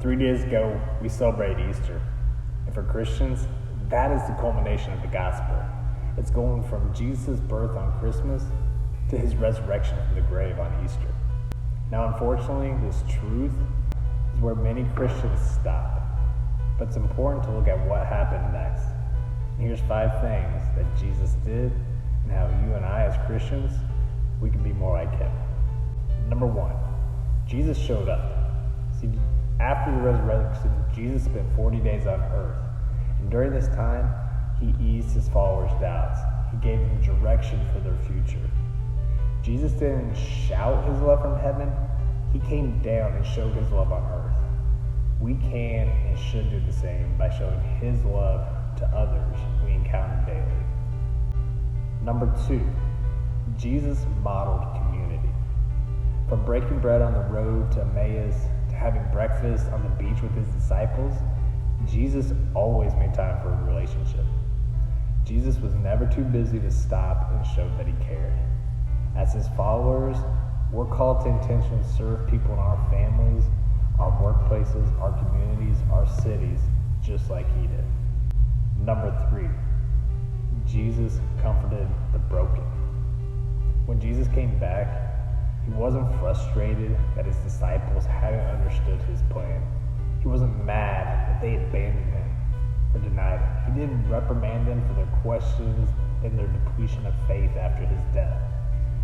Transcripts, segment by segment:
3 days ago, we celebrated Easter. And for Christians, that is the culmination of the gospel. It's going from Jesus' birth on Christmas to his resurrection from the grave on Easter. Now, unfortunately, this truth is where many Christians stop. But it's important to look at what happened next. And here's 5 things that Jesus did and how you and I as Christians, we can be more like him. Number 1, Jesus showed up. See, after the resurrection, Jesus spent 40 days on earth. And during this time, he eased his followers' doubts. He gave them direction for their future. Jesus didn't shout his love from heaven. He came down and showed his love on earth. We can and should do the same by showing his love to others we encounter daily. Number 2, Jesus modeled community. From breaking bread on the road to Emmaus to having breakfast on the beach with his disciples, Jesus always made time for a relationship. Jesus was never too busy to stop and show that he cared. As his followers, we're called to intentionally serve people in our families, our workplaces, our communities, our cities, just like he did. Number 3, Jesus comforted the broken. When Jesus came back, he wasn't frustrated that his disciples hadn't understood his plan. He wasn't mad that they abandoned him or denied him. He didn't reprimand them for their questions and their depletion of faith after his death.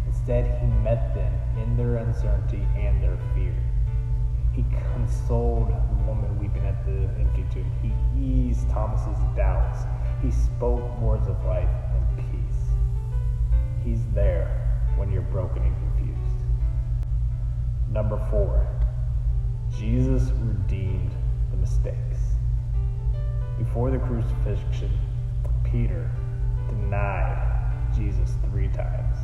Instead, he met them in their uncertainty and their fear. He consoled the woman weeping at the empty tomb. He eased Thomas's doubts. He spoke words of life and peace. He's there when you're broken and confused. Number 4, Jesus redeemed the mistakes. Before the crucifixion, Peter denied Jesus 3 times.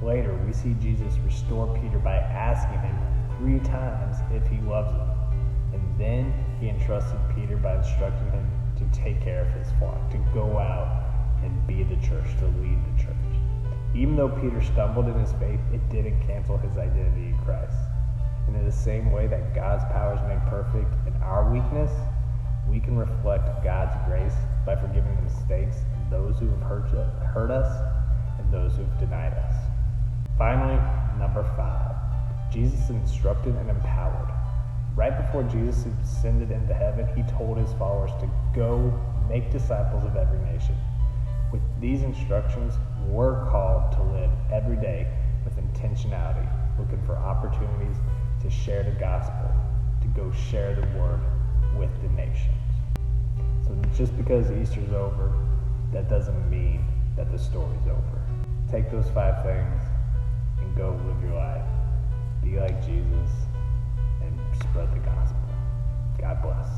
Later, we see Jesus restore Peter by asking him 3 times if he loves him. And then he entrusted Peter by instructing him to take care of his flock, to go out and be the church, to lead the church. Even though Peter stumbled in his faith, it didn't cancel his identity in Christ. And in the same way that God's power is made perfect in our weakness, we can reflect God's grace by forgiving the mistakes of those who have hurt us and those who have denied us. Finally, number 5, Jesus instructed and empowered. Right before Jesus ascended into heaven, he told his followers to go make disciples of every nation. With these instructions, we're called to live every day with intentionality, looking for opportunities to share the gospel, to go share the word with the nations. So just because Easter's over, that doesn't mean that the story's over. Take those 5 things and go live your life. Be like Jesus and spread the gospel. God bless.